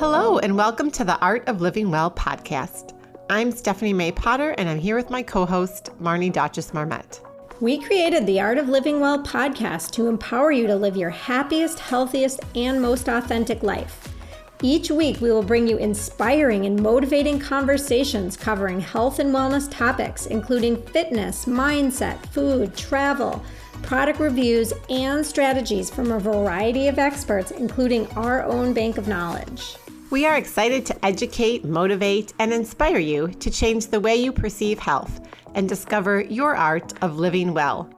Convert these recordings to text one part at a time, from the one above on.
Hello, and welcome to the Art of Living Well podcast. I'm Stephanie May Potter, and I'm here with my co-host, Marnie Dotches-Marmette. We created the Art of Living Well podcast to empower you to live your happiest, healthiest, and most authentic life. Each week, we will bring you inspiring and motivating conversations covering health and wellness topics, including fitness, mindset, food, travel, product reviews, and strategies from a variety of experts, including our own bank of knowledge. We are excited to educate, motivate, and inspire you to change the way you perceive health and discover your art of living well.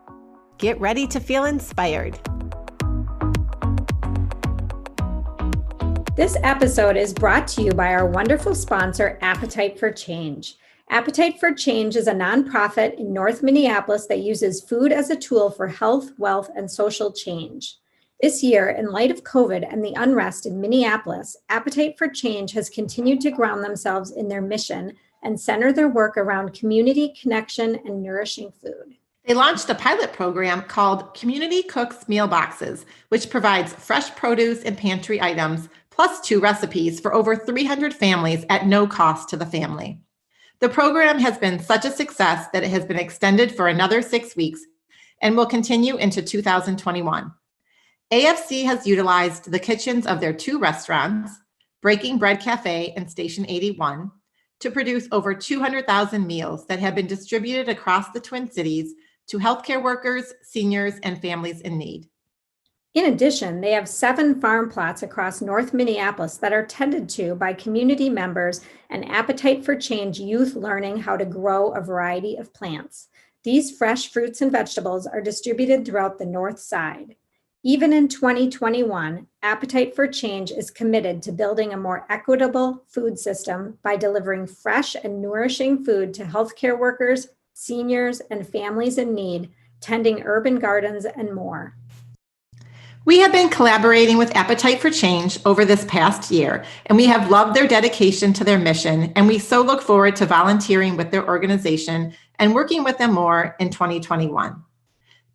Get ready to feel inspired. This episode is brought to you by our wonderful sponsor, Appetite for Change. Appetite for Change is a nonprofit in North Minneapolis that uses food as a tool for health, wealth, and social change. This year, in light of COVID and the unrest in Minneapolis, Appetite for Change has continued to ground themselves in their mission and center their work around community connection and nourishing food. They launched a pilot program called Community Cooks Meal Boxes, which provides fresh produce and pantry items, plus 2 recipes for over 300 families at no cost to the family. The program has been such a success that it has been extended for another 6 weeks and will continue into 2021. AFC has utilized the kitchens of their 2 restaurants, Breaking Bread Cafe and Station 81, to produce over 200,000 meals that have been distributed across the Twin Cities to healthcare workers, seniors, and families in need. In addition, they have 7 farm plots across North Minneapolis that are tended to by community members and Appetite for Change youth learning how to grow a variety of plants. These fresh fruits and vegetables are distributed throughout the North Side. Even in 2021, Appetite for Change is committed to building a more equitable food system by delivering fresh and nourishing food to healthcare workers, seniors, and families in need, tending urban gardens, and more. We have been collaborating with Appetite for Change over this past year, and we have loved their dedication to their mission, and we so look forward to volunteering with their organization and working with them more in 2021.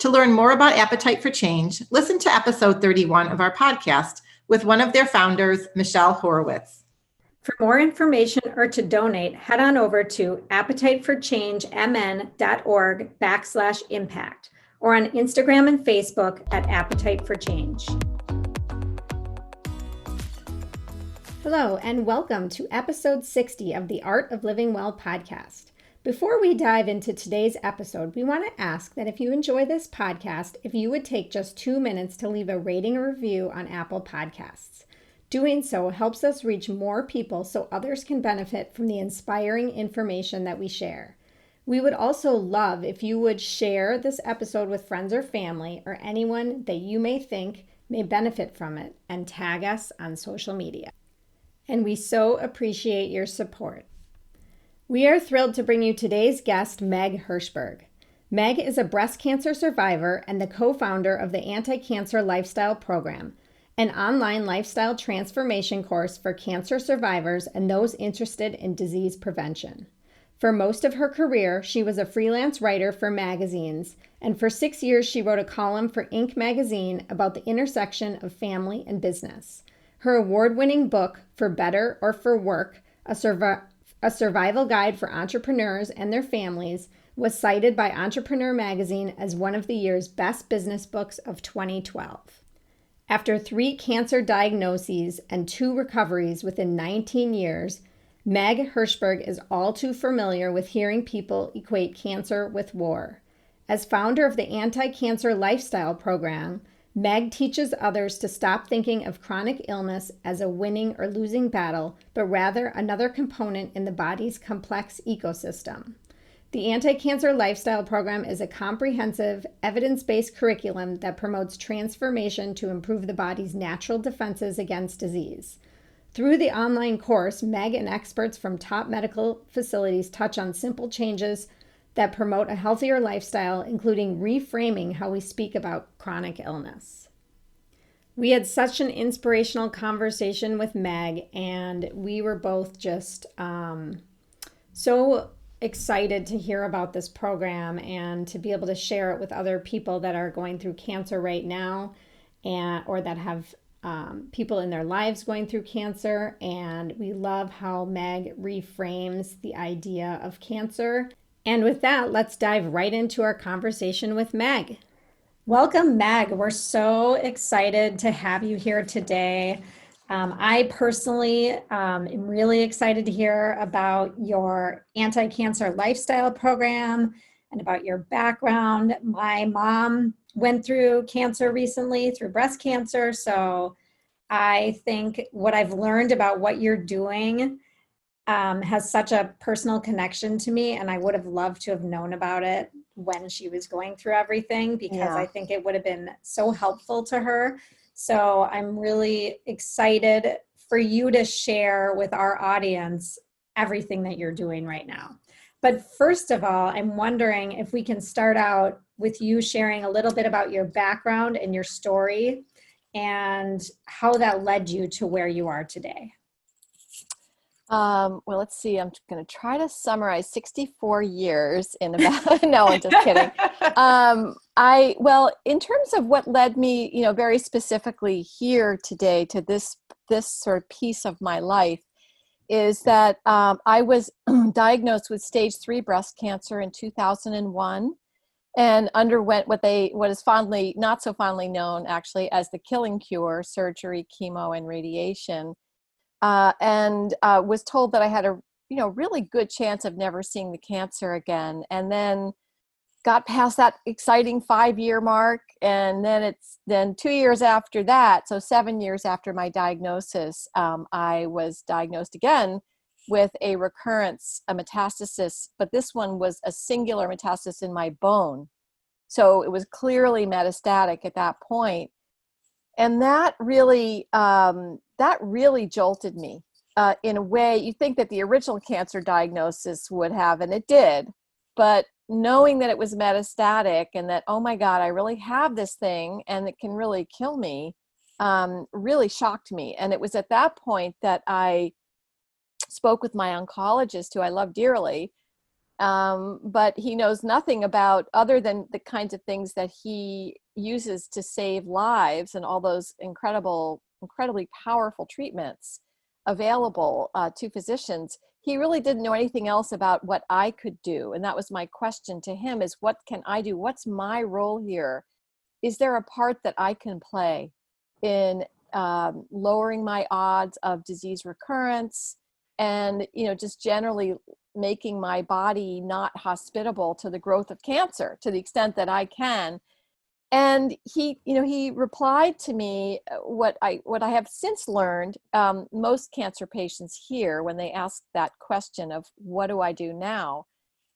To learn more about Appetite for Change, listen to episode 31 of our podcast with one of their founders, Michelle Horowitz. For more information or to donate, head on over to appetiteforchangemn.org/impact or on Instagram and Facebook at Appetite for Change. Hello, and welcome to episode 60 of the Art of Living Well podcast. Before we dive into today's episode, we want to ask that if you enjoy this podcast, if you would take just 2 minutes to leave a rating or review on Apple Podcasts. Doing so helps us reach more people so others can benefit from the inspiring information that we share. We would also love if you would share this episode with friends or family or anyone that you may think may benefit from it and tag us on social media. And we so appreciate your support. We are thrilled to bring you today's guest, Meg Hirshberg. Meg is a breast cancer survivor and the co-founder of the Anticancer Lifestyle Program, an online lifestyle transformation course for cancer survivors and those interested in disease prevention. For most of her career, she was a freelance writer for magazines, and for 6 years she wrote a column for Inc. magazine about the intersection of family and business. Her award-winning book, For Better or For Work, a survival guide for entrepreneurs and their families, was cited by Entrepreneur magazine as one of the year's best business books of 2012. After 3 cancer diagnoses and 2 recoveries within 19 years, Meg Hirshberg is all too familiar with hearing people equate cancer with war. As founder of the Anticancer Lifestyle Program, Meg teaches others to stop thinking of chronic illness as a winning or losing battle, but rather another component in the body's complex ecosystem. The Anticancer Lifestyle Program is a comprehensive, evidence-based curriculum that promotes transformation to improve the body's natural defenses against disease. Through the online course, Meg and experts from top medical facilities touch on simple changes that promote a healthier lifestyle, including reframing how we speak about chronic illness. We had such an inspirational conversation with Meg, and we were both just so excited to hear about this program and to be able to share it with other people that are going through cancer right now or that have people in their lives going through cancer. And we love how Meg reframes the idea of cancer. And with that, let's dive right into our conversation with Meg. Welcome, Meg. We're so excited to have you here today. I personally am really excited to hear about your Anticancer Lifestyle Program and about your background. My mom went through cancer recently, through breast cancer. So I think what I've learned about what you're doing has such a personal connection to me, and I would have loved to have known about it when she was going through everything, because I think it would have been so helpful to her. So I'm really excited for you to share with our audience everything that you're doing right now. But first of all, I'm wondering if we can start out with you sharing a little bit about your background and your story and how that led you to where you are today. Well, let's see. I'm going to try to summarize 64 years in about, no, I'm just kidding. Well, in terms of what led me, very specifically here today to this sort of piece of my life is that I was diagnosed with stage 3 breast cancer in 2001 and underwent what is fondly, not so fondly known actually, as the killing cure: surgery, chemo, and radiation. And was told that I had a really good chance of never seeing the cancer again. And then got past that exciting 5-year mark, and then 2 years after that, so 7 years after my diagnosis, I was diagnosed again with a recurrence, a metastasis, but this one was a singular metastasis in my bone. So it was clearly metastatic at that point. And that really jolted me in a way. You think that the original cancer diagnosis would have, and it did, but knowing that it was metastatic and that, oh my God, I really have this thing and it can really kill me, really shocked me. And it was at that point that I spoke with my oncologist, who I love dearly, but he knows nothing about other than the kinds of things that he uses to save lives and all those incredibly powerful treatments available to physicians. He really didn't know anything else about what I could do. And that was my question to him: is what can I do? What's my role here? Is there a part that I can play in lowering my odds of disease recurrence and, just generally making my body not hospitable to the growth of cancer to the extent that I can? And he replied to me what I have since learned. Most cancer patients hear when they ask that question of what do I do now?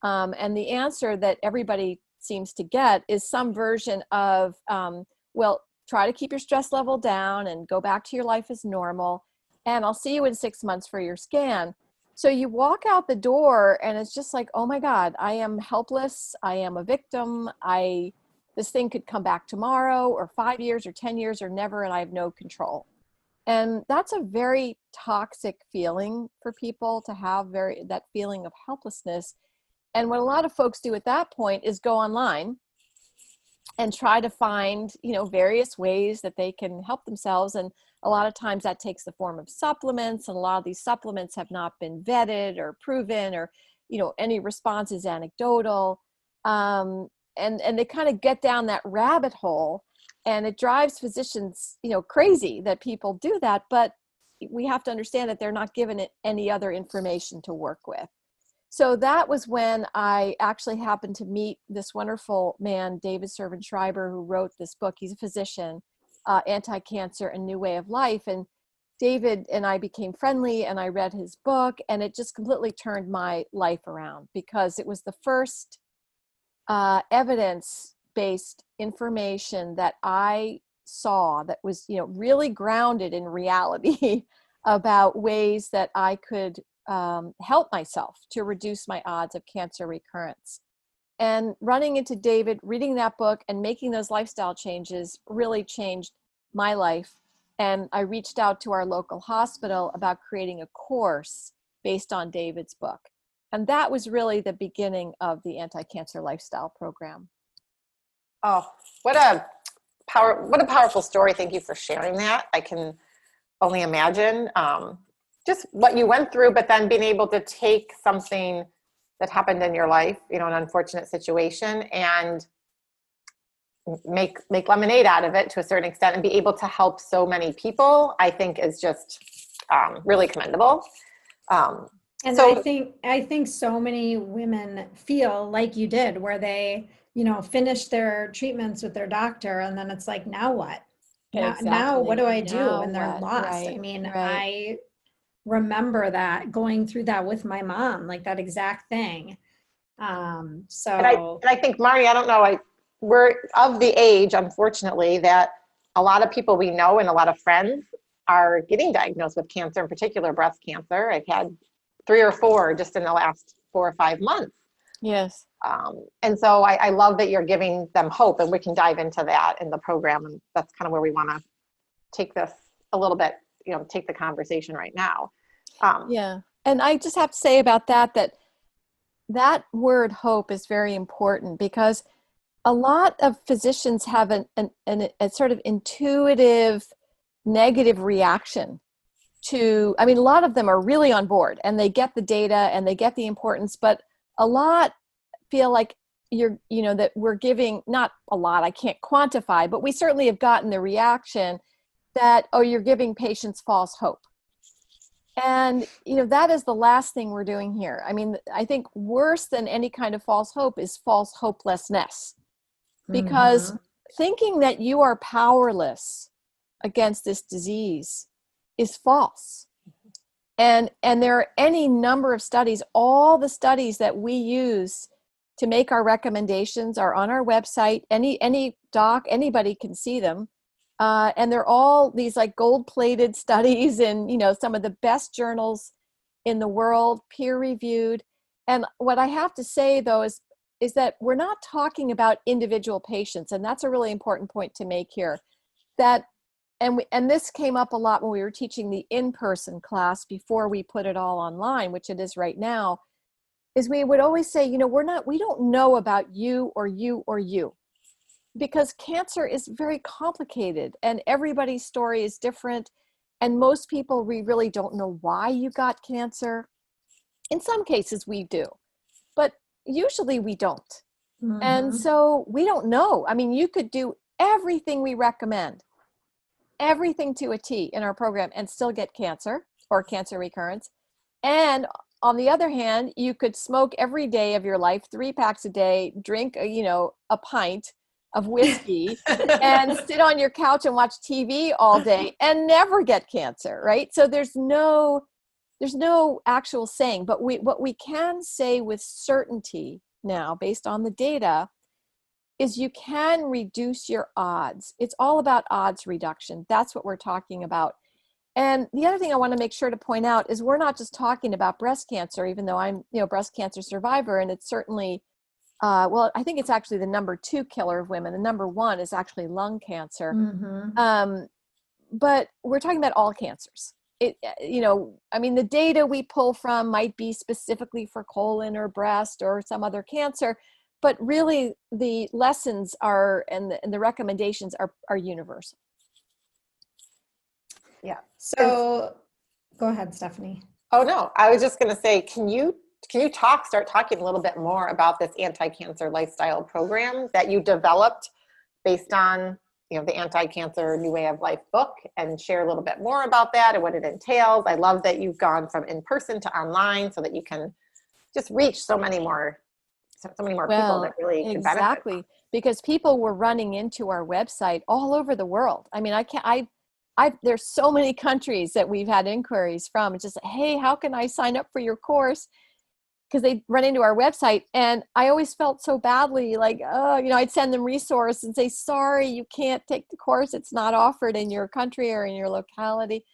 And the answer that everybody seems to get is some version of, well, try to keep your stress level down and go back to your life as normal. And I'll see you in 6 months for your scan. So you walk out the door and it's just like, oh my God, I am helpless. I am a victim. This thing could come back tomorrow or 5 years or 10 years or never, and I have no control. And that's a very toxic feeling for people to have, that feeling of helplessness. And what a lot of folks do at that point is go online and try to find, various ways that they can help themselves. And a lot of times that takes the form of supplements. And a lot of these supplements have not been vetted or proven, or, any response is anecdotal. And they kind of get down that rabbit hole, and it drives physicians, crazy that people do that. But we have to understand that they're not given it any other information to work with. So that was when I actually happened to meet this wonderful man, David Servan-Schreiber, who wrote this book. He's a physician, Anti-Cancer: A New Way of Life. And David and I became friendly, and I read his book, and it just completely turned my life around, because it was the first evidence-based information that I saw that was, really grounded in reality about ways that I could help myself to reduce my odds of cancer recurrence. And running into David, reading that book, and making those lifestyle changes really changed my life. And I reached out to our local hospital about creating a course based on David's book. And that was really the beginning of the Anticancer Lifestyle Program. Oh, what a what a powerful story. Thank you for sharing that. I can only imagine just what you went through, but then being able to take something that happened in your life, you know, an unfortunate situation, and make lemonade out of it to a certain extent and be able to help so many people, I think is just really commendable. And so I think so many women feel like you did, where they, you know, finish their treatments with their doctor, and then it's like, now what? Now what do I do? Now And they're what? lost. I Right, mean, right. I remember that, going through that with my mom, like that exact thing. So and I think, Marnie, I don't know, we're of the age, unfortunately, that a lot of people we know and a lot of friends are getting diagnosed with cancer, in particular breast cancer. I've had 3 or 4 just in the last 4 or 5 months. Yes. And so I love that you're giving them hope, and we can dive into that in the program. And that's kind of where we want to take this a little bit, you know, take the conversation right now. Yeah. And I just have to say about that word hope is very important, because a lot of physicians have a sort of intuitive negative reaction to, I mean, a lot of them are really on board and they get the data and they get the importance, but a lot feel like that we're giving, not a lot, I can't quantify, but we certainly have gotten the reaction that, oh, you're giving patients false hope. And, that is the last thing we're doing here. I mean, I think worse than any kind of false hope is false hopelessness, because thinking that you are powerless against this disease is false. And there are any number of studies. All the studies that we use to make our recommendations are on our website. Any doc, anybody can see them. And they're all these like gold-plated studies in, some of the best journals in the world, peer-reviewed. And what I have to say, though, is that we're not talking about individual patients. And that's a really important point to make here. And this came up a lot when we were teaching the in-person class before we put it all online, which it is right now, is we would always say, we don't know about you or you or you, because cancer is very complicated and everybody's story is different. And most people, we really don't know why you got cancer. In some cases we do, but usually we don't. And so we don't know. I mean, you could do everything we recommend, everything to a T in our program, and still get cancer or cancer recurrence. And on the other hand, you could smoke every day of your life, 3 packs a day, drink, a pint of whiskey and sit on your couch and watch TV all day and never get cancer, right? So there's no actual saying, but what we can say with certainty now, based on the data, is you can reduce your odds. It's all about odds reduction. That's what we're talking about. And the other thing I want to make sure to point out is we're not just talking about breast cancer, even though I'm, breast cancer survivor, and it's certainly, I think it's actually the number 2 killer of women. The number 1 is actually lung cancer. But we're talking about all cancers. The data we pull from might be specifically for colon or breast or some other cancer, but really the lessons are, and the recommendations are universal. Yeah. So go ahead, Stephanie. Oh, no, I was just going to say, can you start talking a little bit more about this Anticancer Lifestyle Program that you developed based on, the Anti-Cancer New Way of Life book, and share a little bit more about that and what it entails? I love that you've gone from in-person to online so that you can just reach so many more people that really can benefit. Exactly, because people were running into our website all over the world. I mean, there's so many countries that we've had inquiries from. It's just, hey, how can I sign up for your course? Because they run into our website, and I always felt so badly, like, I'd send them resource and say, sorry, you can't take the course. It's not offered in your country or in your locality.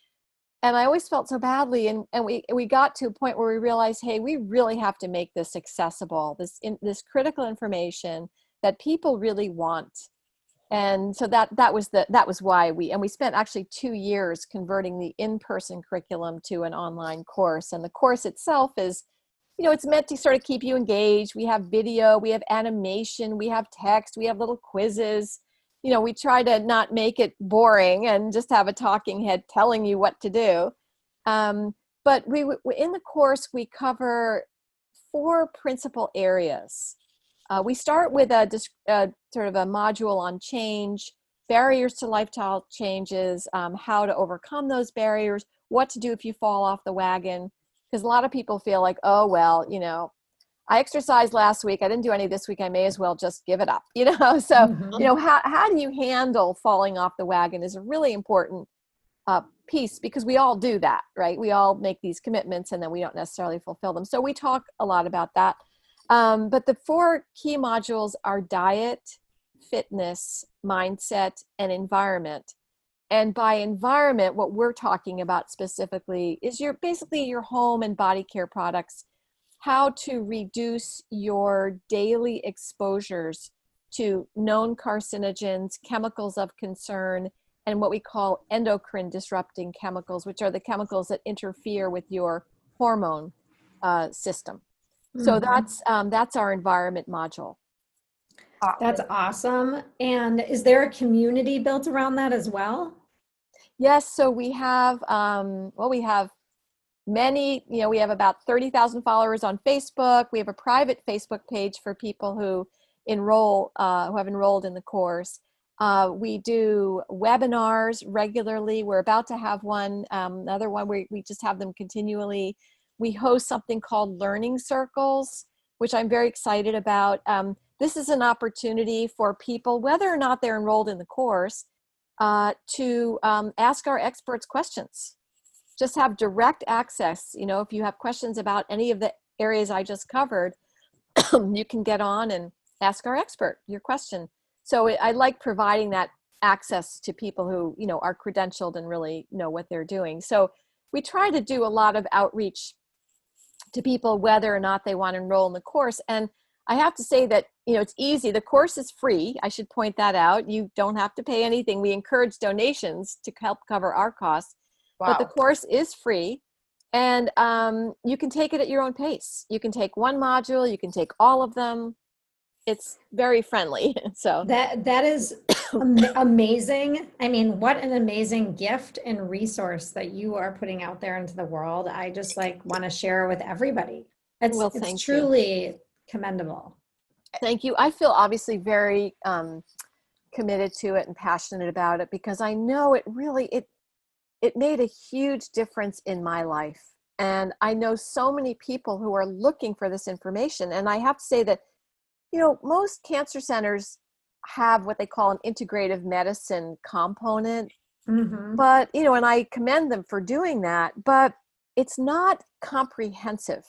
And I always felt so badly. And we got to a point where we realized, hey, we really have to make this accessible, this critical information that people really want. And so that was why we spent actually 2 years converting the in-person curriculum to an online course. And the course itself is, it's meant to sort of keep you engaged. We have video, we have animation, we have text, we have little quizzes. we try to not make it boring and just have a talking head telling you what to do. But in the course, we cover 4 principal areas. We start with sort of a module on change, barriers to lifestyle changes, how to overcome those barriers, what to do if you fall off the wagon. Because a lot of people feel like, oh, well, I exercised last week. I didn't do any this week. I may as well just give it up, So, how do you handle falling off the wagon is a really important piece, because we all do that, right? We all make these commitments and then we don't necessarily fulfill them. So we talk a lot about that. But the 4 key modules are diet, fitness, mindset, and environment. And by environment, what we're talking about specifically is basically your home and body care products, how to reduce your daily exposures to known carcinogens, chemicals of concern, and what we call endocrine disrupting chemicals, which are the chemicals that interfere with your hormone system. So that's our environment module. That's awesome. And is there a community built around that as well? Yes. So we have, we have many, we have about 30,000 followers on Facebook. We have a private Facebook page for people who have enrolled in the course. We do webinars regularly. We're about to have one, another one where we just have them continually. We host something called learning circles, which I'm very excited about. This is an opportunity for people, whether or not they're enrolled in the course, to ask our experts questions. Just have direct access. If you have questions about any of the areas I just covered, you can get on and ask our expert your question. So I like providing that access to people who, are credentialed and really know what they're doing. So we try to do a lot of outreach to people, whether or not they want to enroll in the course. And I have to say that, it's easy. The course is free. I should point that out. You don't have to pay anything. We encourage donations to help cover our costs. Wow. But the course is free, and you can take it at your own pace. You can take one module. You can take all of them. It's very friendly. So that is amazing. I mean, what an amazing gift and resource that you are putting out there into the world. I just want to share with everybody. It's truly commendable. Thank you. I feel obviously very committed to it and passionate about it, because I know it really, it made a huge difference in my life. And I know so many people who are looking for this information. And I have to say that, most cancer centers have what they call an integrative medicine component. But, and I commend them for doing that, but it's not comprehensive.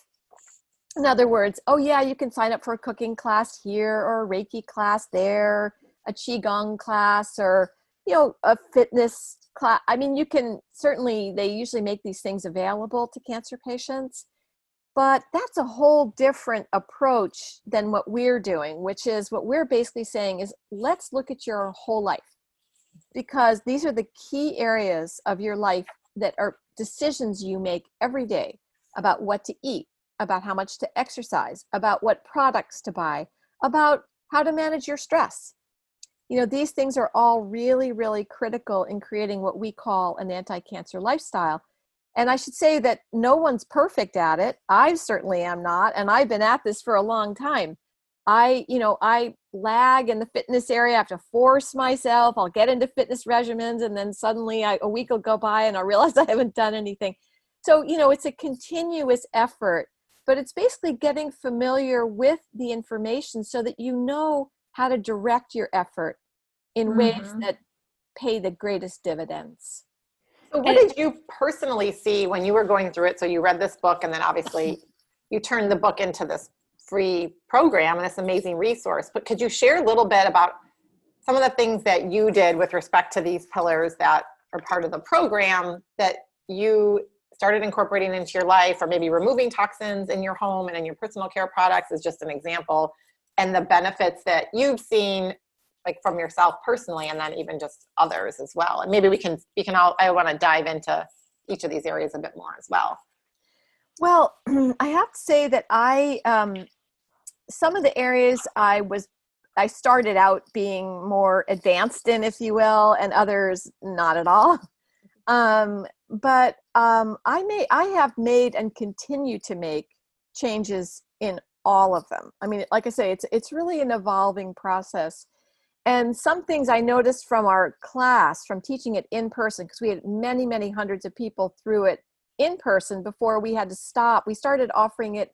In other words, oh yeah, you can sign up for a cooking class here, or a Reiki class there, a Qigong class, or, a fitness class. I mean, you can certainly, they usually make these things available to cancer patients, but that's a whole different approach than what we're doing, which is what we're basically saying is, let's look at your whole life, because these are the key areas of your life that are decisions you make every day about what to eat, about how much to exercise, about what products to buy, about how to manage your stress. These things are all really, really critical in creating what we call an anti-cancer lifestyle. And I should say that no one's perfect at it. I certainly am not. And I've been at this for a long time. I lag in the fitness area. I have to force myself. I'll get into fitness regimens, and then suddenly a week will go by and I'll realize I haven't done anything. So, it's a continuous effort. But it's basically getting familiar with the information so that you know how to direct your effort in ways that pay the greatest dividends. So what did you personally see when you were going through it? So you read this book, and then obviously you turned the book into this free program and this amazing resource. But could you share a little bit about some of the things that you did with respect to these pillars that are part of the program that you started incorporating into your life, or maybe removing toxins in your home and in your personal care products is just an example, and the benefits that you've seen from yourself personally, and then even just others as well. And maybe we can all, I want to dive into each of these areas a bit more as well. Well, I have to say that some of the areas I was I started out being more advanced in, if you will, and others not at all. But I have made and continue to make changes in all of them. I mean, like I say, it's really an evolving process. And some things I noticed from our class, from teaching it in person, because we had many, many hundreds of people through it in person before we had to stop. We started offering it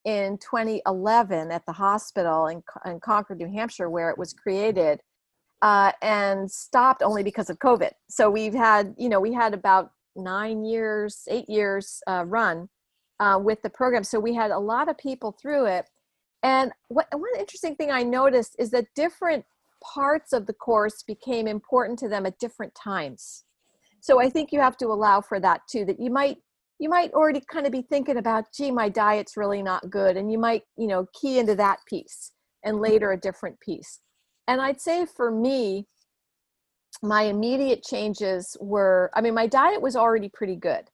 in 2011 at the hospital in Concord, New Hampshire, where it was created, and stopped only because of COVID. So we had about 8 years run with the program. So we had a lot of people through it. And one interesting thing I noticed is that different parts of the course became important to them at different times. So I think you have to allow for that too, that you might already kind of be thinking about, gee, my diet's really not good. And you might, key into that piece and later a different piece. And I'd say for me, my immediate changes were, my diet was already pretty good.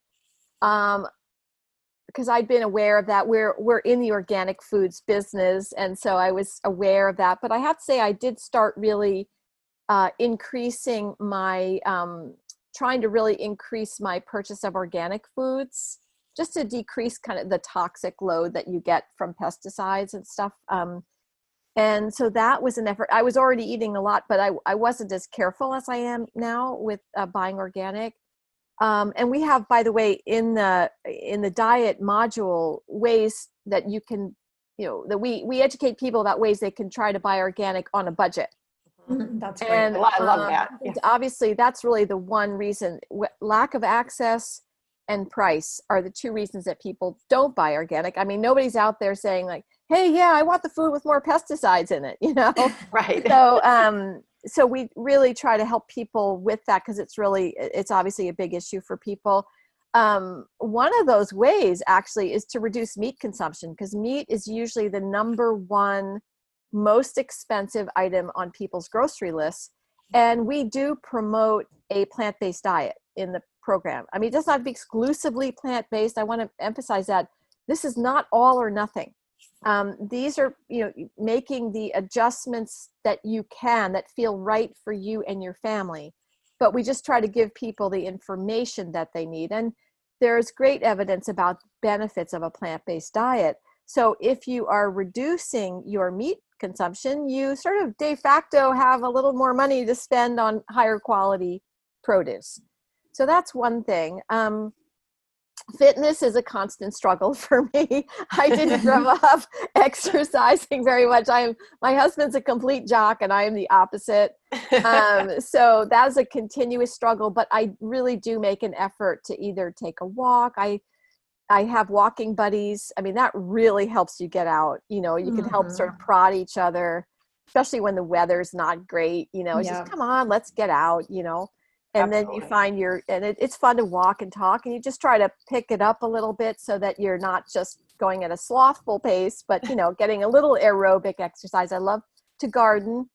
Because I'd been aware of that. We're in the organic foods business. And so I was aware of that, but I have to say I did start really increasing my, trying to really increase my purchase of organic foods, just to decrease kind of the toxic load that you get from pesticides and stuff. And so that was an effort. I was already eating a lot, but I wasn't as careful as I am now with buying organic. And we have, by the way, in the diet module, ways that you can, that we educate people about ways they can try to buy organic on a budget. That's great. And I love that. Yeah. Obviously, that's really the one reason. Lack of access and price are the two reasons that people don't buy organic. I mean, nobody's out there saying like, hey, yeah, I want the food with more pesticides in it, Right. So we really try to help people with that, because it's obviously a big issue for people. One of those ways actually is to reduce meat consumption, because meat is usually the number one most expensive item on people's grocery lists. And we do promote a plant-based diet in the program. I mean, it doesn't have to be exclusively plant-based. I want to emphasize that this is not all or nothing. These are, making the adjustments that you can, that feel right for you and your family. But we just try to give people the information that they need. And there's great evidence about benefits of a plant-based diet. So if you are reducing your meat consumption, you sort of de facto have a little more money to spend on higher quality produce. So that's one thing. Fitness is a constant struggle for me. I didn't grow up exercising very much. My husband's a complete jock and I am the opposite. So that's a continuous struggle, but I really do make an effort to either take a walk. I have walking buddies. I mean, that really helps you get out. You can help sort of prod each other, especially when the weather's not great. It's just, come on, let's get out, And Absolutely. Then you find it's fun to walk and talk, and you just try to pick it up a little bit so that you're not just going at a slothful pace, but, getting a little aerobic exercise. I love to garden.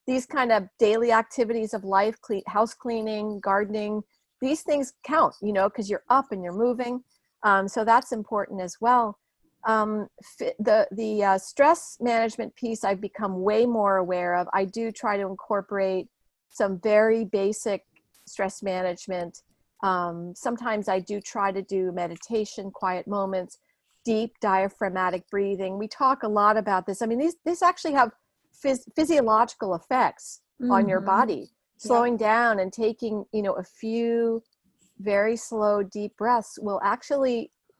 These kind of daily activities of life, house cleaning, gardening, these things count, because you're up and you're moving. So that's important as well. The stress management piece I've become way more aware of. I do try to incorporate some very basic stress management. Sometimes I do try to do meditation, quiet moments, deep diaphragmatic breathing. We talk a lot about this. I mean, these actually have physiological effects on your body. Slowing down and taking, a few very slow, deep breaths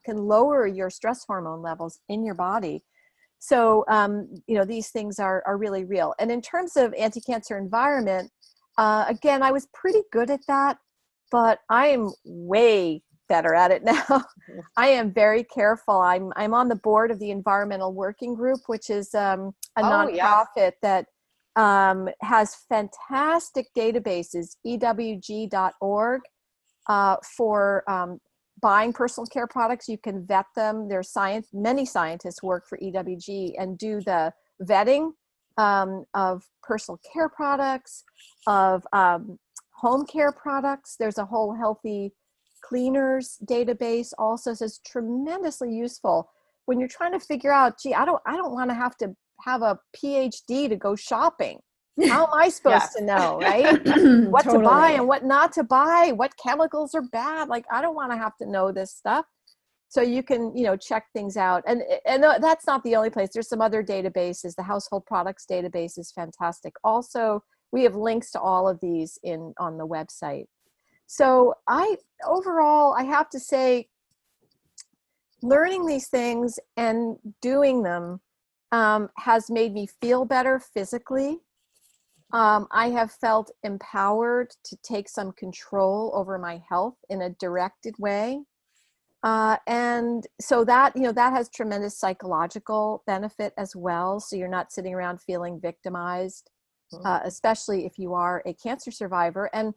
can lower your stress hormone levels in your body. So, these things are really real. And in terms of anti-cancer environment, again, I was pretty good at that, but I am way better at it now. I am very careful. I'm on the board of the Environmental Working Group, which is a nonprofit that has fantastic databases, ewg.org, for buying personal care products. You can vet them. Many scientists work for EWG and do the vetting of personal care products, of home care products. There's a whole healthy cleaners database also. So it's tremendously useful when you're trying to figure out, gee, I don't want to have to have a PhD to go shopping. How am I supposed to know, right? What to Totally. buy and what not to buy, what chemicals are bad. Like, I don't want to have to know this stuff. So you can, check things out. And that's not the only place. There's some other databases. The household products database is fantastic. Also, we have links to all of these on the website. So overall, I have to say, learning these things and doing them has made me feel better physically. I have felt empowered to take some control over my health in a directed way. And so that has tremendous psychological benefit as well. So you're not sitting around feeling victimized, especially if you are a cancer survivor. And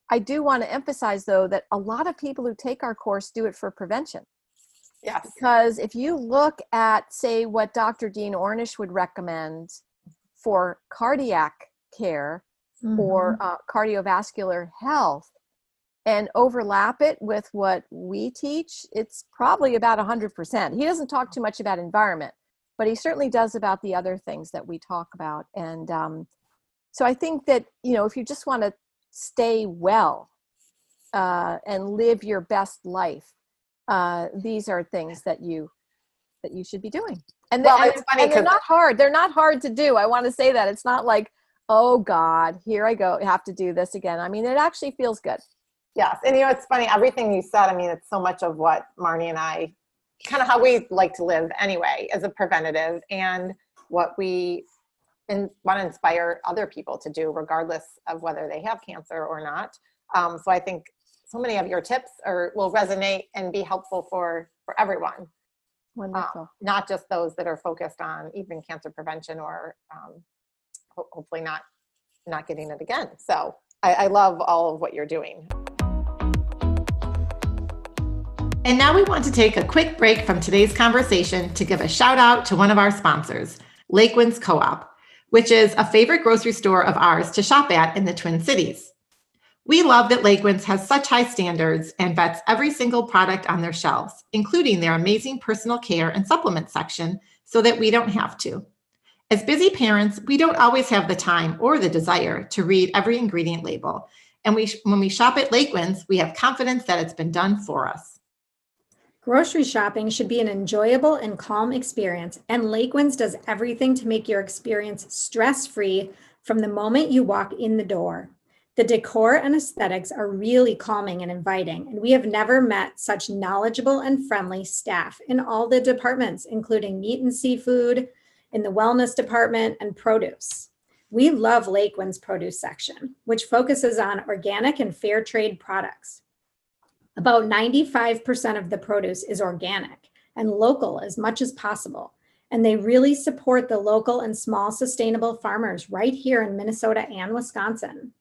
I do want to emphasize, though, that a lot of people who take our course do it for prevention. Yes. Because if you look at, say, what Dr. Dean Ornish would recommend for cardiac care or cardiovascular health, and overlap it with what we teach, it's probably about 100%. He doesn't talk too much about environment, but he certainly does about the other things that we talk about. And so I think that, if you just want to stay well and live your best life, these are things that you should be doing. And, it's funny and they're not hard. They're not hard to do. I want to say that. It's not like, oh God, here I go, I have to do this again. I mean, it actually feels good. Yes. And it's funny, everything you said, I mean, it's so much of what Marnie and I, kind of how we like to live anyway, as a preventative, and what we want to inspire other people to do, regardless of whether they have cancer or not. So I think so many of your tips will resonate and be helpful for everyone. Wonderful. Not just those that are focused on even cancer prevention or hopefully not getting it again. So I love all of what you're doing. And now we want to take a quick break from today's conversation to give a shout out to one of our sponsors, Lakewinds Co-op, which is a favorite grocery store of ours to shop at in the Twin Cities. We love that Lakewinds has such high standards and vets every single product on their shelves, including their amazing personal care and supplement section, so that we don't have to. As busy parents, we don't always have the time or the desire to read every ingredient label. And when we shop at Lakewinds, we have confidence that it's been done for us. Grocery shopping should be an enjoyable and calm experience, and Lakewinds does everything to make your experience stress-free from the moment you walk in the door. The decor and aesthetics are really calming and inviting, and we have never met such knowledgeable and friendly staff in all the departments, including meat and seafood, in the wellness department, and produce. We love Lakewinds' produce section, which focuses on organic and fair trade products. About 95% of the produce is organic and local as much as possible, and they really support the local and small sustainable farmers right here in Minnesota and Wisconsin.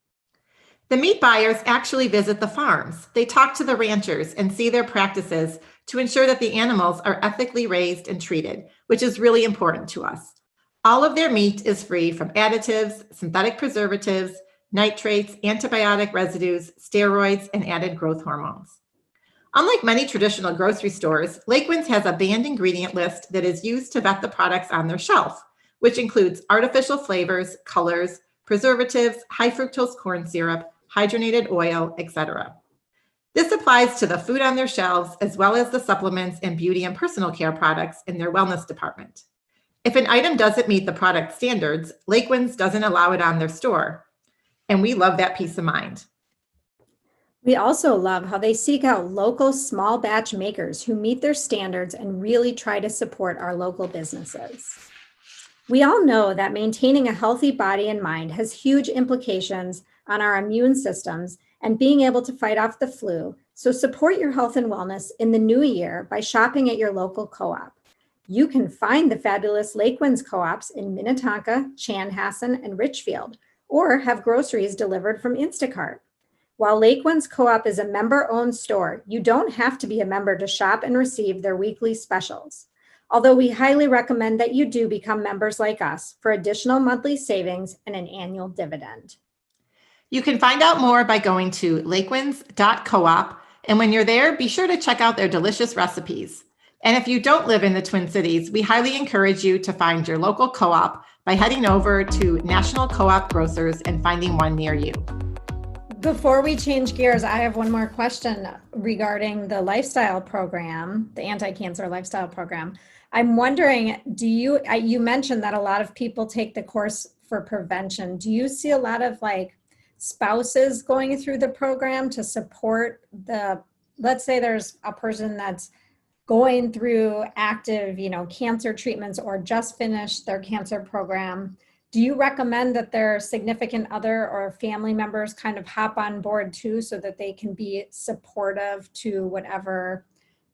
The meat buyers actually visit the farms. They talk to the ranchers and see their practices to ensure that the animals are ethically raised and treated, which is really important to us. All of their meat is free from additives, synthetic preservatives, nitrates, antibiotic residues, steroids, and added growth hormones. Unlike many traditional grocery stores, Lakewinds has a banned ingredient list that is used to vet the products on their shelf, which includes artificial flavors, colors, preservatives, high fructose corn syrup, hydrogenated oil, etc. This applies to the food on their shelves, as well as the supplements and beauty and personal care products in their wellness department. If an item doesn't meet the product standards, Lakewinds doesn't allow it on their store, and we love that peace of mind. We also love how they seek out local small batch makers who meet their standards and really try to support our local businesses. We all know that maintaining a healthy body and mind has huge implications on our immune systems and being able to fight off the flu. So support your health and wellness in the new year by shopping at your local co-op. You can find the fabulous Lakewinds co-ops in Minnetonka, Chanhassen, and Richfield, or have groceries delivered from Instacart. While Lakewinds Co-op is a member-owned store, you don't have to be a member to shop and receive their weekly specials. Although we highly recommend that you do become members like us for additional monthly savings and an annual dividend. You can find out more by going to lakewinds.coop, and when you're there, be sure to check out their delicious recipes. And if you don't live in the Twin Cities, we highly encourage you to find your local co-op by heading over to National Co-op Grocers and finding one near you. Before we change gears, I have one more question regarding the lifestyle program, the Anticancer Lifestyle Program. I'm wondering, you mentioned that a lot of people take the course for prevention. Do you see a lot of like spouses going through the program to support let's say there's a person that's going through active, cancer treatments or just finished their cancer program? Do you recommend that their significant other or family members kind of hop on board too, so that they can be supportive to whatever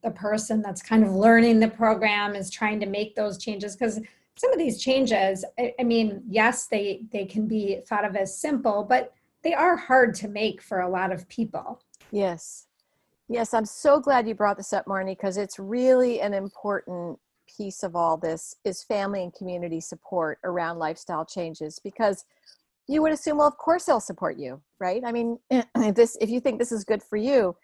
the person that's kind of learning the program is trying to make those changes? Because some of these changes, I mean, yes, they can be thought of as simple, but they are hard to make for a lot of people. Yes. Yes, I'm so glad you brought this up, Marnie, because it's really an important piece of all this is family and community support around lifestyle changes, because you would assume, well, of course they'll support you, right? I mean, if you think this is good for you,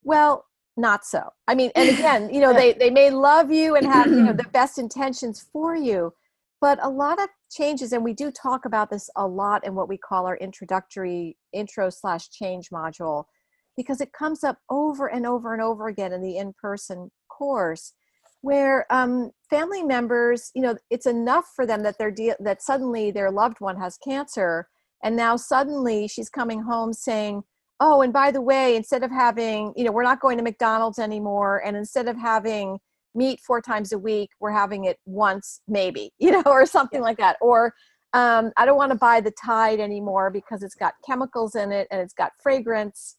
well, not so. I mean, and again, they may love you and have, the best intentions for you, but a lot of changes, and we do talk about this a lot in what we call our intro/change module, because it comes up over and over and over again in the in-person course, where family members, it's enough for them that that suddenly their loved one has cancer, and now suddenly she's coming home saying, oh, and by the way, instead of having, we're not going to McDonald's anymore, and instead of having meat 4 times a week, we're having it once, maybe, or something like that. Or I don't want to buy the Tide anymore because it's got chemicals in it and it's got fragrance,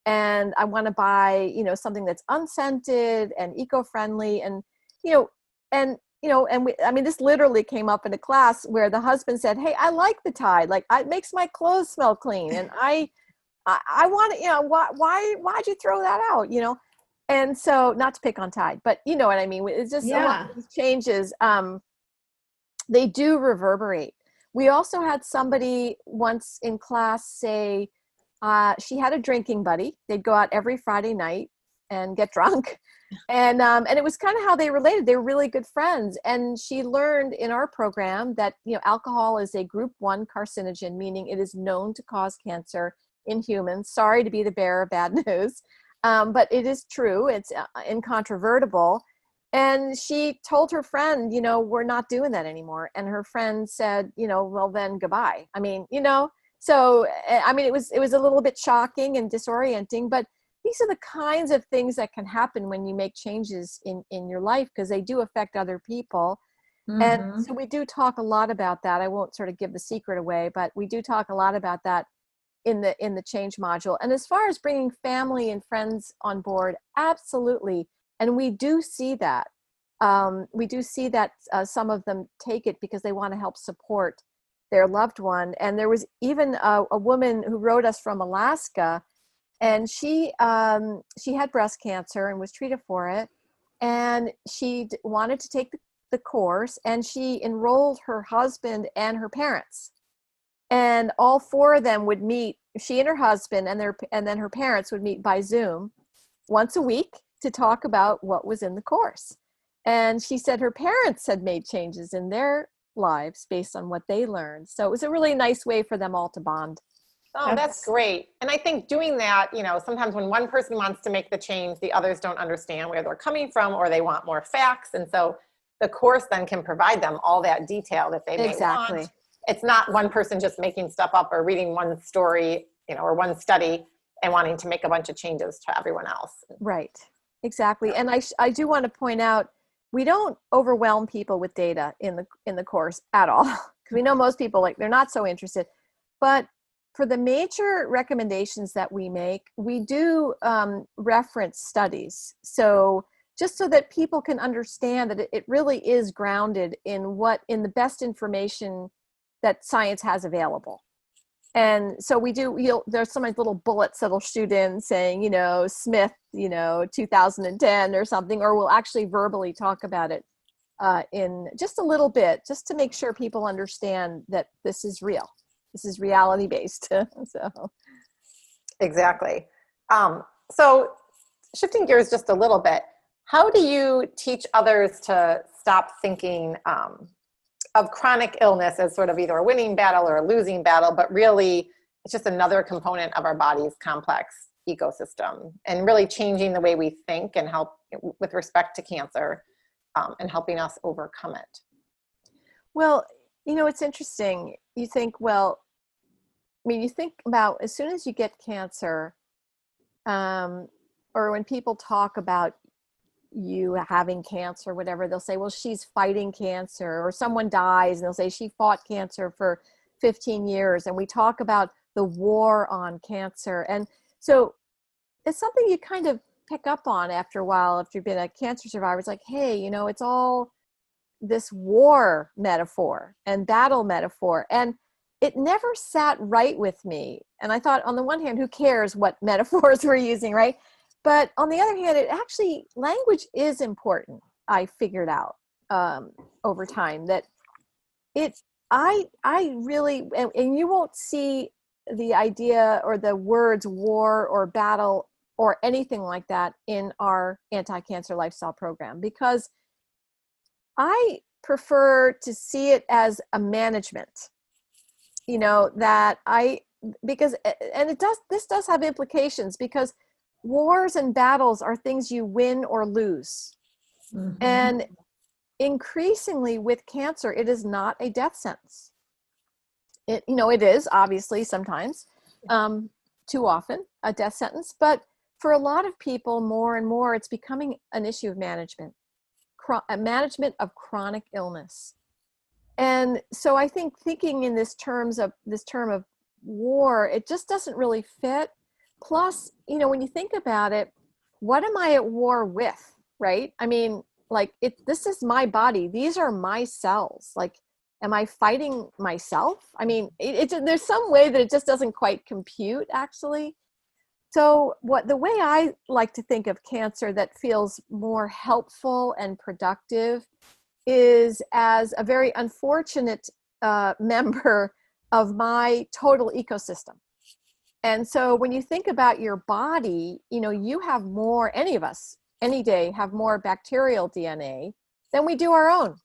and I want to buy, something that's unscented and eco-friendly. And, this literally came up in a class where the husband said, hey, I like the Tide. Like, it makes my clothes smell clean. And I want to, why'd you throw that out? And so, not to pick on Tide, but you know what I mean? It's just a lot of these changes. They do reverberate. We also had somebody once in class say, she had a drinking buddy. They'd go out every Friday night and get drunk. And it was kind of how they related. They were really good friends. And she learned in our program that, alcohol is a group 1 carcinogen, meaning it is known to cause cancer in humans. Sorry to be the bearer of bad news, but it is true. It's incontrovertible. And she told her friend, we're not doing that anymore. And her friend said, well, then goodbye. I mean, so, it was a little bit shocking and disorienting, but these are the kinds of things that can happen when you make changes in your life, because they do affect other people. Mm-hmm. And so we do talk a lot about that. I won't sort of give the secret away, but we do talk a lot about that in the change module. And as far as bringing family and friends on board, absolutely. And we do see that. Some of them take it because they want to help support their loved one. And there was even a woman who wrote us from Alaska, and she had breast cancer and was treated for it. And she wanted to take the course, and she enrolled her husband and her parents. And all 4 of them would meet, she and her husband and then her parents would meet by Zoom once a week to talk about what was in the course. And she said her parents had made changes in their lives based on what they learned. So it was a really nice way for them all to bond. Oh, that's great. And I think doing that, sometimes when one person wants to make the change, the others don't understand where they're coming from, or they want more facts. And so the course then can provide them all that detail that they may want. It's not one person just making stuff up or reading one story, or one study and wanting to make a bunch of changes to everyone else. Right. Exactly. And I do want to point out, we don't overwhelm people with data in the course at all, because we know most people, they're not so interested. But for the major recommendations that we make, we do reference studies. So just so that people can understand that it really is grounded in the best information that science has available. And so we do, there's some little bullets that'll shoot in saying, Smith, 2010 or something, or we'll actually verbally talk about it in just a little bit, just to make sure people understand that this is real. This is reality based. So. Exactly. So shifting gears just a little bit, How do you teach others to stop thinking of chronic illness as sort of either a winning battle or a losing battle, but really it's just another component of our body's complex ecosystem, and really changing the way we think and help with respect to cancer, and helping us overcome it? Well, it's interesting. You think, you think about as soon as you get cancer, or when people talk about you having cancer, whatever, they'll say, well, she's fighting cancer, or someone dies and they'll say she fought cancer for 15 years. And we talk about the war on cancer. And so it's something you kind of pick up on after a while, after you've been a cancer survivor. It's like, hey, it's all this war metaphor and battle metaphor. And it never sat right with me. And I thought, on the one hand, who cares what metaphors we're using, right? But on the other hand, language is important. I figured out over time that I really, and you won't see the idea or the words war or battle or anything like that in our Anticancer Lifestyle Program, because I prefer to see it as a management, this does have implications, because wars and battles are things you win or lose. Mm-hmm. And increasingly with cancer, it is not a death sentence. It is obviously sometimes, too often, a death sentence, but for a lot of people, more and more, it's becoming an issue of management of chronic illness. And so I think thinking in this term of war, it just doesn't really fit. Plus, when you think about it, what am I at war with, right? I mean, this is my body. These are my cells. Am I fighting myself? I mean, there's some way that it just doesn't quite compute, actually. So the way I like to think of cancer that feels more helpful and productive is as a very unfortunate member of my total ecosystem. And so when you think about your body, you have more, any of us, any day, have more bacterial DNA than we do our own.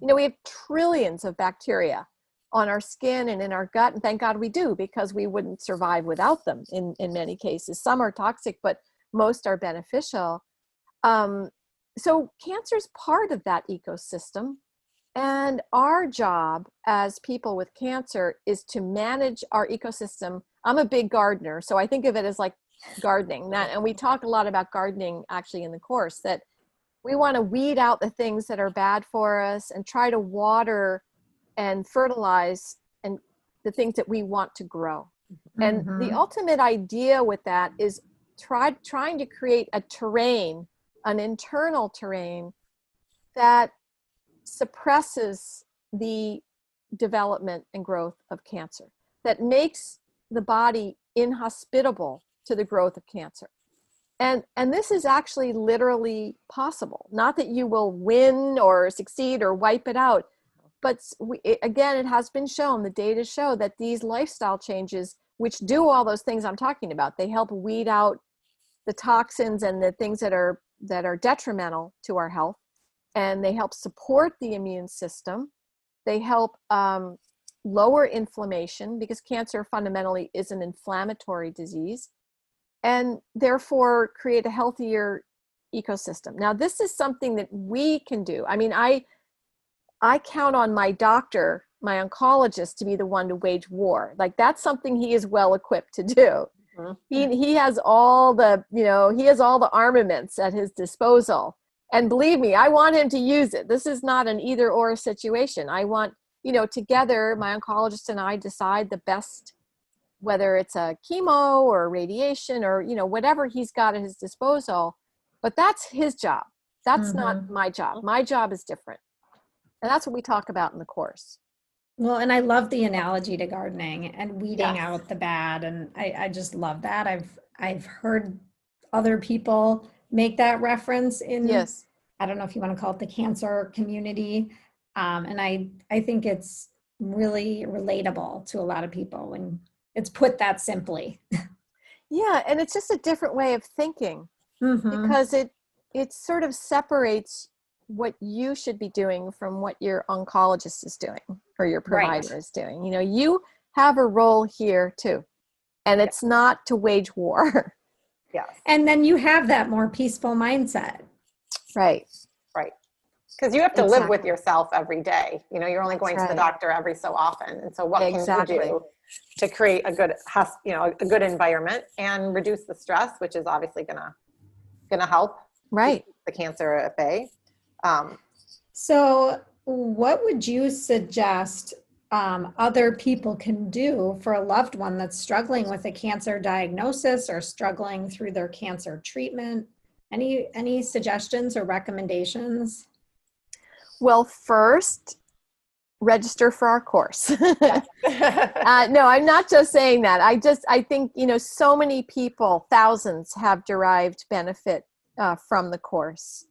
We have trillions of bacteria on our skin and in our gut, and thank God we do, because we wouldn't survive without them in many cases. Some are toxic, but most are beneficial. So cancer is part of that ecosystem, and our job as people with cancer is to manage our ecosystem. I'm a big gardener, so I think of it as like gardening. And we talk a lot about gardening actually in the course, that we want to weed out the things that are bad for us and try to water and fertilize and the things that we want to grow. And the ultimate idea with that is trying to create a terrain, an internal terrain that suppresses the development and growth of cancer, that makes the body inhospitable to the growth of cancer. And this is actually literally possible. Not that you will win or succeed or wipe it out, but again, it has been shown, the data show that these lifestyle changes, which do all those things I'm talking about, they help weed out the toxins and the things that are detrimental to our health, and they help support the immune system. They help lower inflammation, because cancer fundamentally is an inflammatory disease, and therefore create a healthier ecosystem. Now, this is something that we can do. I mean, I count on my doctor, my oncologist, to be the one to wage war. That's something he is well equipped to do. Mm-hmm. He has all the armaments at his disposal. And believe me, I want him to use it. This is not an either or situation. I want, together, my oncologist and I decide the best, whether it's a chemo or radiation or, whatever he's got at his disposal. But that's his job. That's not my job. My job is different. And that's what we talk about in the course. Well, and I love the analogy to gardening and weeding out the bad. And I just love that. I've heard other people make that reference in, yes, I don't know if you want to call it the cancer community. And I think it's really relatable to a lot of people when it's put that simply. Yeah. And it's just a different way of thinking, because it sort of separates what you should be doing from what your oncologist is doing or your provider is doing. You know, you have a role here too, and it's not to wage war. Yes. And then you have that more peaceful mindset. Right. Right. Because you have to live with Exactly. yourself every day. You know, you're only going to the doctor every so often. And so what can you do to create a good, a good environment and reduce the stress, which is obviously gonna help keep the cancer at bay. So what would you suggest other people can do for a loved one that's struggling with a cancer diagnosis or struggling through their cancer treatment? Any suggestions or recommendations? Well, first, register for our course. No, I'm not just saying that. I think, you know, so many people, thousands, have derived benefit from the course.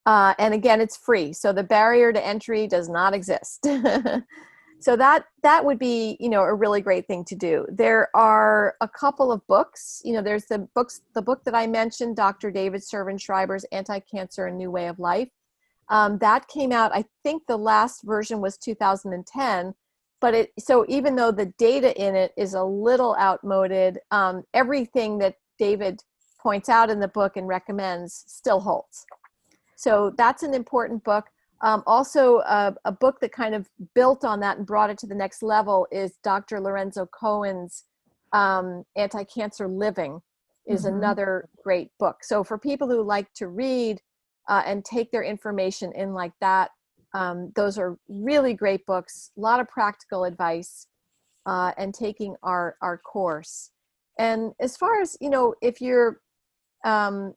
And again, it's free. So the barrier to entry does not exist. So that would be, you know, a really great thing to do. There are a couple of books. You know, there's the book that I mentioned, Dr. David Servan-Schreiber's Anticancer: A New Way of Life. That came out, I think the last version was 2010, but so even though the data in it is a little outmoded, everything that David points out in the book and recommends still holds. So that's an important book. Also, a book that kind of built on that and brought it to the next level is Dr. Lorenzo Cohen's Anti-Cancer Living is another great book. So for people who like to read and take their information in like that, those are really great books, a lot of practical advice, and taking our course. And as far as, you know, if you are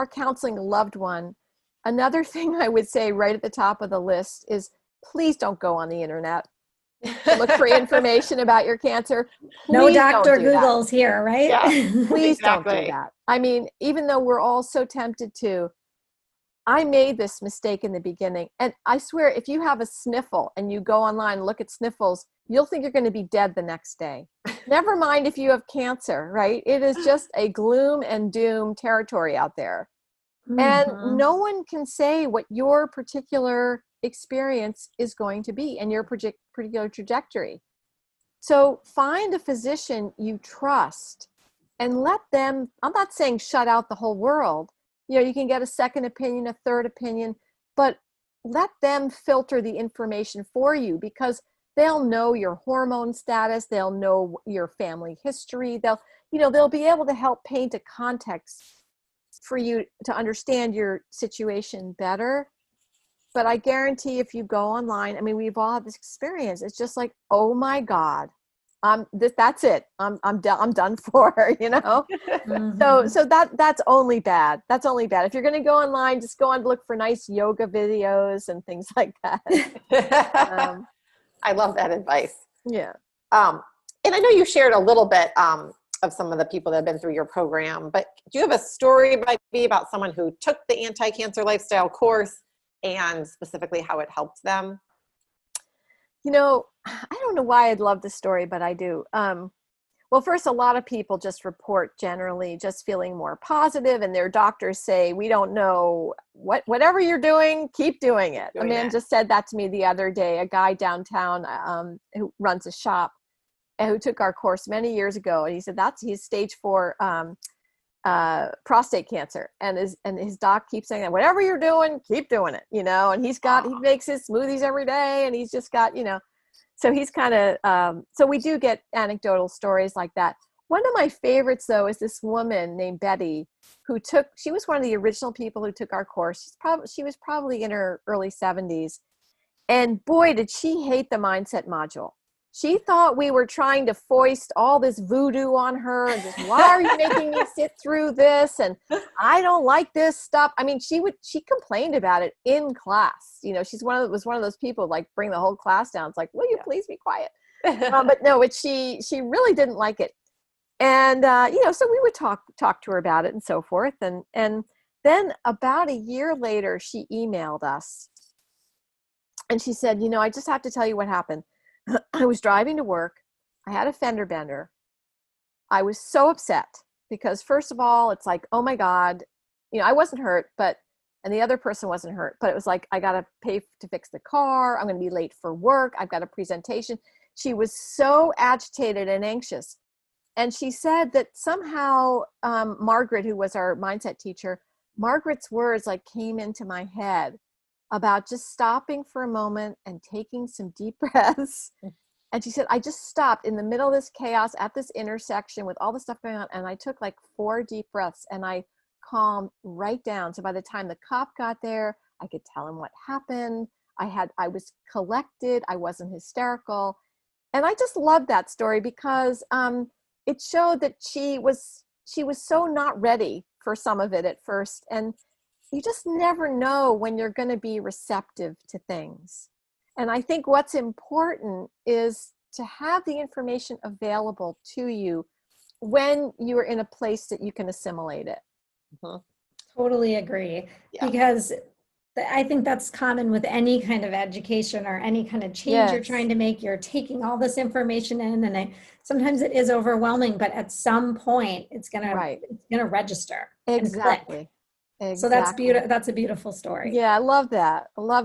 counseling a loved one, another thing I would say right at the top of the list is please don't go on the internet to look for information about your cancer. No Dr. Google's here, right? Yeah, please don't do that. I mean, even though we're all so tempted to, I made this mistake in the beginning. And I swear, if you have a sniffle and you go online and look at sniffles, you'll think you're going to be dead the next day. Never mind if you have cancer, right? It is just a gloom and doom territory out there. And no one can say what your particular experience is going to be and your particular trajectory. So find a physician you trust and let them, I'm not saying shut out the whole world. You know, you can get a second opinion, a third opinion, but let them filter the information for you because they'll know your hormone status. They'll know your family history. They'll be able to help paint a context for you to understand your situation better. But I guarantee if you go online, I mean, we've all had this experience. It's just like, oh my God, that's it. I'm done for, you know? So that's only bad. That's only bad. If you're going to go online, just go on to look for nice yoga videos and things like that. I love that advice. Yeah. And I know you shared a little bit of some of the people that have been through your program, but do you have a story maybe about someone who took the Anti-Cancer Lifestyle course and specifically how it helped them? You know, I don't know why I'd love this story, but I do. Well, first, a lot of people just report generally just feeling more positive, and their doctors say, we don't know whatever you're doing, keep doing it. A man just said that to me the other day, a guy downtown who runs a shop and who took our course many years ago. And he said he's stage 4 prostate cancer. And his doc keeps saying that whatever you're doing, keep doing it, you know, and he makes his smoothies every day and he's just got, you know, so he's kind of, so we do get anecdotal stories like that. One of my favorites though, is this woman named Betty she was one of the original people who took our course. She was probably in her early 70s. And boy, did she hate the mindset module. She thought we were trying to foist all this voodoo on her and just, why are you making me sit through this? And I don't like this stuff. I mean, she complained about it in class. You know, was one of those people like bring the whole class down. It's like, will you please be quiet? But no, she really didn't like it. And, you know, so we would talk to her about it and so forth. And then about a year later, she emailed us and she said, you know, I just have to tell you what happened. I was driving to work. I had a fender bender. I was so upset because first of all, it's like, oh my God, I wasn't hurt, and the other person wasn't hurt, but it was like, I got to pay to fix the car. I'm going to be late for work. I've got a presentation. She was so agitated and anxious. And she said that somehow Margaret, who was our mindset teacher, Margaret's words like came into my head about just stopping for a moment and taking some deep breaths. And she said, I just stopped in the middle of this chaos at this intersection with all the stuff going on. And I took like 4 deep breaths and I calmed right down. So by the time the cop got there, I could tell him what happened. I was collected. I wasn't hysterical. And I just loved that story because it showed that she was so not ready for some of it at first. And you just never know when you're going to be receptive to things. And I think what's important is to have the information available to you when you're in a place that you can assimilate it. Mm-hmm. Totally agree. Yeah. Because I think that's common with any kind of education or any kind of change you're trying to make. You're taking all this information in, and sometimes it is overwhelming, but at some point it's gonna register. Exactly. Exactly. So that's beautiful. That's a beautiful story. Yeah, I love that. I love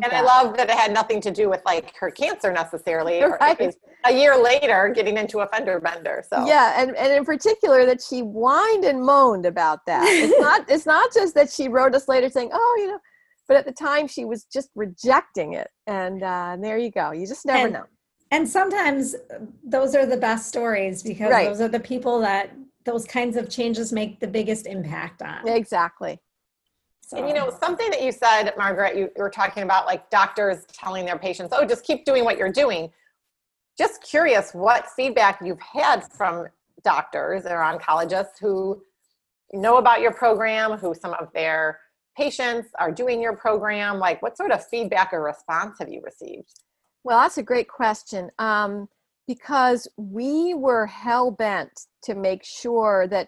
that it had nothing to do with like her cancer necessarily. Right. Or a year later, getting into a fender bender. So yeah, and in particular that she whined and moaned about that. It's not just that she wrote us later saying, oh, but at the time she was just rejecting it. And there you go. You just never know. And sometimes those are the best stories because those are the people that those kinds of changes make the biggest impact on. Exactly. So. And something that you said, Margaret, you were talking about like doctors telling their patients, oh, just keep doing what you're doing. Just curious what feedback you've had from doctors or oncologists who know about your program, who some of their patients are doing your program. Like what sort of feedback or response have you received? Well, that's a great question. Because we were hell-bent to make sure that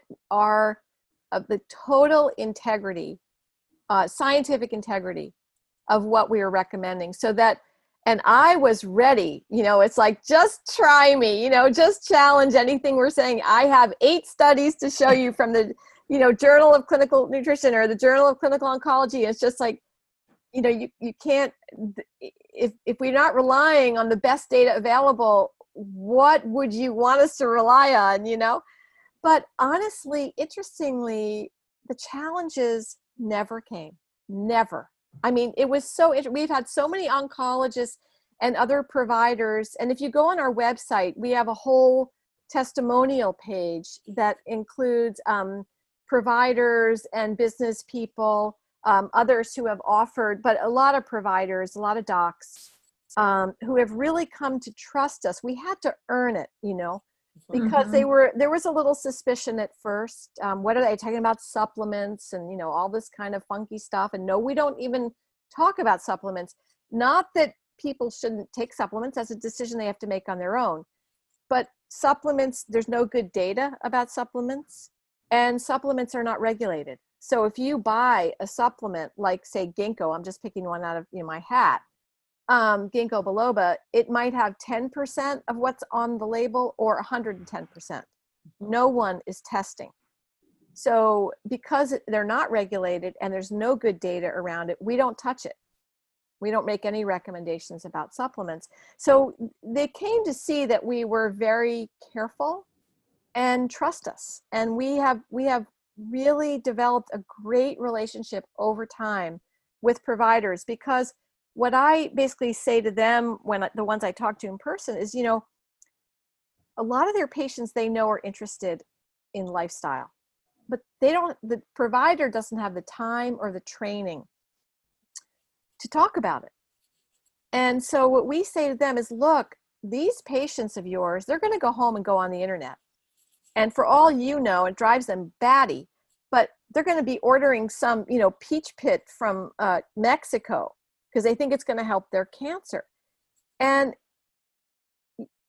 the total integrity, scientific integrity of what we were recommending, so that, and I was ready, it's like, just try me, just challenge anything we're saying. I have 8 studies to show you from the, Journal of Clinical Nutrition or the Journal of Clinical Oncology. It's just like, you can't, if we're not relying on the best data available, what would you want us to rely on, But honestly, interestingly, the challenges never came. Never. I mean, it was we've had so many oncologists and other providers. And if you go on our website, we have a whole testimonial page that includes providers and business people, others who have offered, but a lot of providers, a lot of docs who have really come to trust us. We had to earn it, because there was a little suspicion at first. What are they talking about? Supplements and, all this kind of funky stuff. And no, we don't even talk about supplements. Not that people shouldn't take supplements. That's a decision they have to make on their own. But supplements, there's no good data about supplements, and supplements are not regulated. So if you buy a supplement like, say, ginkgo, I'm just picking one out of my hat, ginkgo biloba, it might have 10% of what's on the label or 110%. No one is testing. So because they're not regulated and there's no good data around it, we don't touch it. We don't make any recommendations about supplements. So they came to see that we were very careful and trust us. And we have really developed a great relationship over time with providers, because what I basically say to them when the ones I talk to in person is, a lot of their patients they know are interested in lifestyle, but the provider doesn't have the time or the training to talk about it. And so what we say to them is, look, these patients of yours, they're going to go home and go on the internet. And for all it drives them batty, but they're going to be ordering some, peach pit from Mexico because they think it's going to help their cancer. And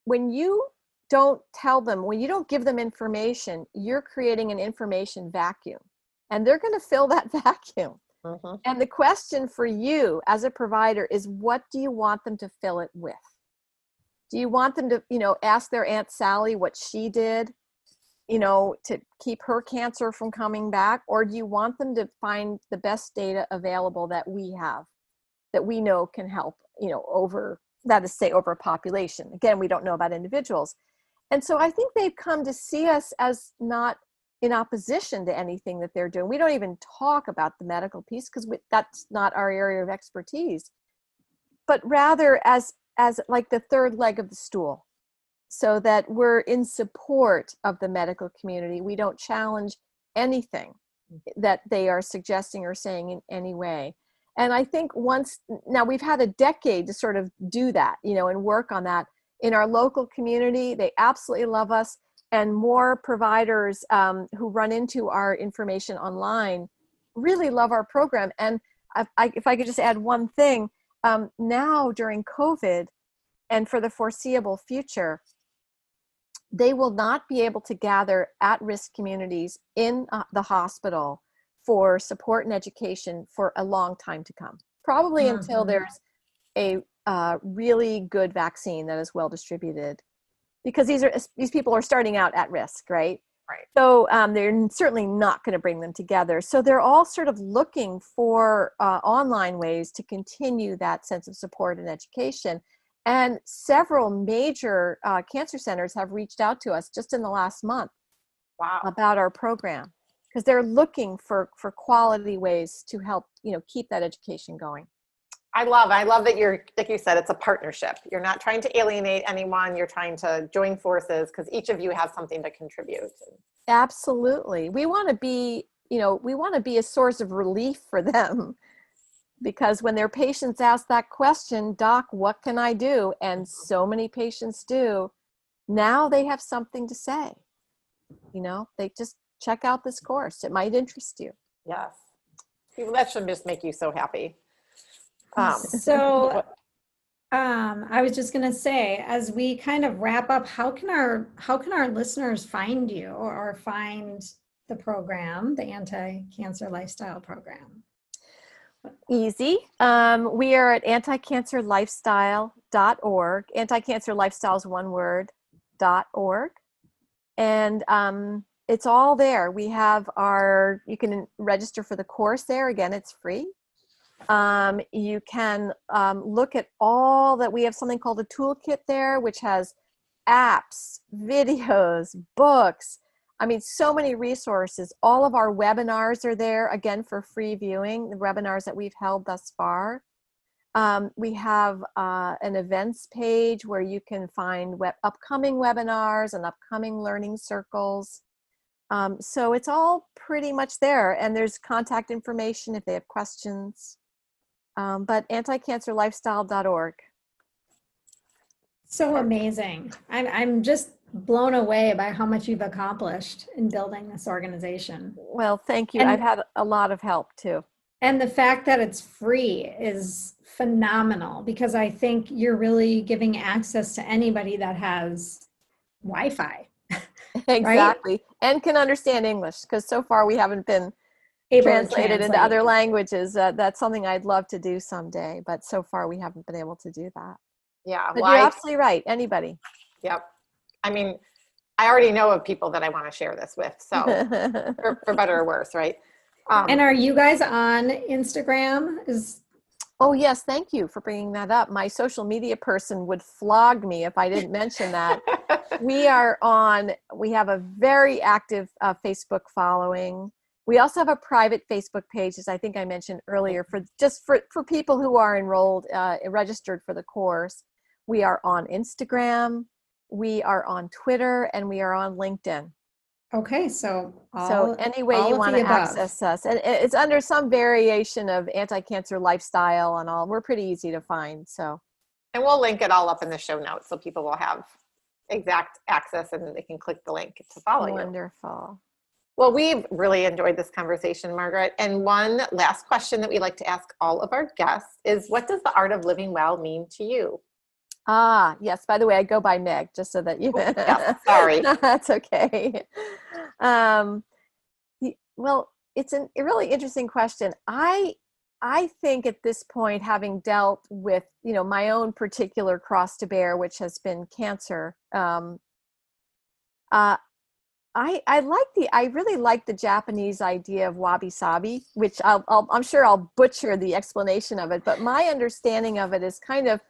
when you don't tell them, when you don't give them information, you're creating an information vacuum, and they're going to fill that vacuum. Mm-hmm. And the question for you as a provider is, what do you want them to fill it with? Do you want them to, ask their Aunt Sally what she did? to keep her cancer from coming back? Or do you want them to find the best data available that we have, that we know can help, over, that is say, over a population? Again, we don't know about individuals. And so I think they've come to see us as not in opposition to anything that they're doing. We don't even talk about the medical piece because that's not our area of expertise, but rather as like the third leg of the stool, so that we're in support of the medical community. We don't challenge anything that they are suggesting or saying in any way. And I think now we've had a decade to sort of do that, and work on that in our local community. They absolutely love us, and more providers who run into our information online really love our program. And if I could just add one thing, now during COVID and for the foreseeable future, they will not be able to gather at-risk communities in the hospital for support and education for a long time to come, probably until there's a really good vaccine that is well distributed, because these people are starting out at risk, right? Right. So they're certainly not going to bring them together. So they're all sort of looking for online ways to continue that sense of support and education. And several major cancer centers have reached out to us just in the last month. Wow. About our program, because they're looking for quality ways to help, keep that education going. I love that you're, like you said, it's a partnership. You're not trying to alienate anyone. You're trying to join forces because each of you has something to contribute. Absolutely. We want to be, a source of relief for them, because when their patients ask that question, Doc, what can I do? And so many patients do. Now they have something to say. They just check out this course. It might interest you. Yes. That should just make you so happy. I was just going to say, as we kind of wrap up, how can our listeners find you or find the program, the Anti-Cancer Lifestyle Program? Easy. We are at anticancerlifestyle.org. Anti-Cancer Lifestyle is one word, .org. And it's all there. We have you can register for the course there. Again, it's free. You can look at all that. We have something called a toolkit there, which has apps, videos, books. I mean, so many resources. All of our webinars are there, again, for free viewing, the webinars that we've held thus far. We have an events page where you can find upcoming webinars and upcoming learning circles. So it's all pretty much there. And there's contact information if they have questions. But anticancerlifestyle.org. So amazing. I'm just blown away by how much you've accomplished in building this organization. Well, thank you. And I've had a lot of help too. And the fact that it's free is phenomenal, because I think you're really giving access to anybody that has Wi-Fi. Exactly. Right? And can understand English, because so far we haven't been translated into other languages. That's something I'd love to do someday, but so far we haven't been able to do that. Yeah. But you're absolutely right. Anybody. Yep. I mean, I already know of people that I want to share this with. So for better or worse, right? And are you guys on Instagram? Oh, yes. Thank you for bringing that up. My social media person would flog me if I didn't mention that. We have a very active Facebook following. We also have a private Facebook page, as I think I mentioned earlier, for people who are enrolled, registered for the course. We are on Instagram, we are on Twitter, and we are on LinkedIn. Okay, so any way you want to access us, and it's under some variation of Anti-Cancer Lifestyle and all. We're pretty easy to find. So, and we'll link it all up in the show notes so people will have exact access and they can click the link to follow you. Wonderful. Well, we've really enjoyed this conversation, Margaret. And one last question that we like to ask all of our guests is, what does the art of living well mean to you? Ah, yes. By the way, I go by Meg, just so that you. Yeah, sorry. That's okay. Well, it's a really interesting question. I think at this point, having dealt with my own particular cross to bear, which has been cancer, I really like the Japanese idea of wabi sabi, which I'm sure I'll butcher the explanation of it, but my understanding of it is kind of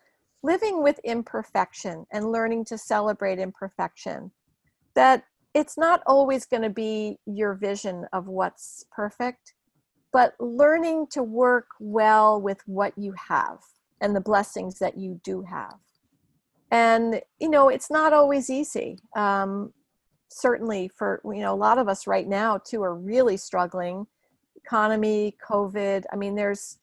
living with imperfection and learning to celebrate imperfection. That it's not always going to be your vision of what's perfect, but learning to work well with what you have and the blessings that you do have. And, it's not always easy. Certainly for, a lot of us right now too are really struggling. Economy, COVID. I mean, there's,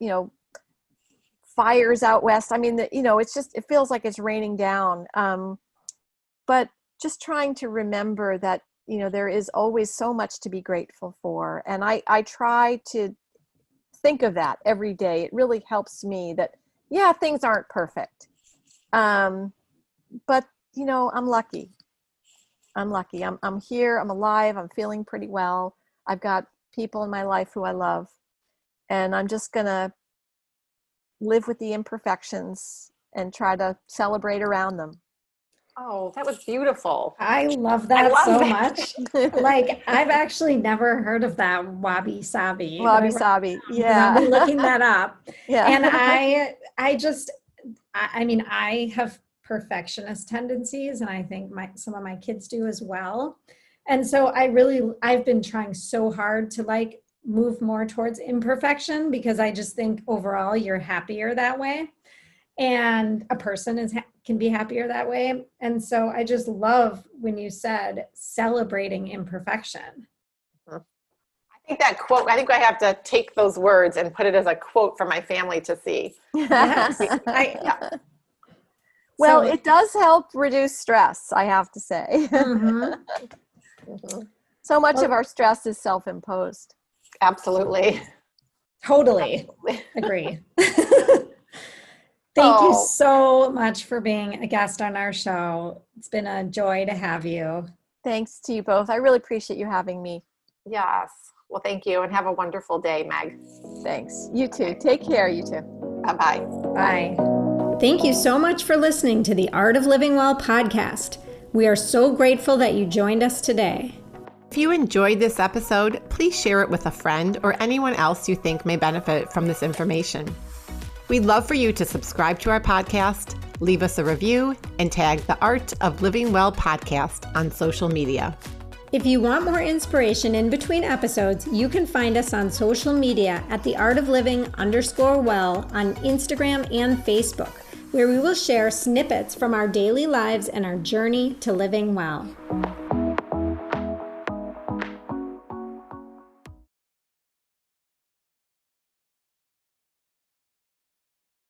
fires out west. I mean, it's just, it feels like it's raining down. But just trying to remember that, there is always so much to be grateful for. And I try to think of that every day. It really helps me that, yeah, things aren't perfect. But, I'm lucky. I'm here. I'm alive. I'm feeling pretty well. I've got people in my life who I love. And I'm just going to live with the imperfections and try to celebrate around them. Oh, that was beautiful. I love that much. Like, I've actually never heard of that wabi sabi. Wabi sabi. Yeah. I'll be looking that up. Yeah. And I mean, I have perfectionist tendencies, and I think some of my kids do as well. And so I've been trying so hard to move more towards imperfection, because I just think overall you're happier that way, and a person can be happier that way. And so I just love when you said celebrating imperfection. I think that quote, I think I have to take those words and put it as a quote for my family to see. Yes. Well, it does help reduce stress, I have to say. So much of our stress is self-imposed. Absolutely. Totally. Agree. Thank you so much for being a guest on our show. It's been a joy to have you. Thanks to you both. I really appreciate you having me. Yes. Well, thank you, and have a wonderful day, Meg. Thanks. You too. Take care, you too. Bye-bye. Bye. Thank you so much for listening to the Art of Living Well podcast. We are so grateful that you joined us today. If you enjoyed this episode, please share it with a friend or anyone else you think may benefit from this information. We'd love for you to subscribe to our podcast, leave us a review, and tag the Art of Living Well podcast on social media. If you want more inspiration in between episodes, you can find us on social media at theartofliving_well on Instagram and Facebook, where we will share snippets from our daily lives and our journey to living well.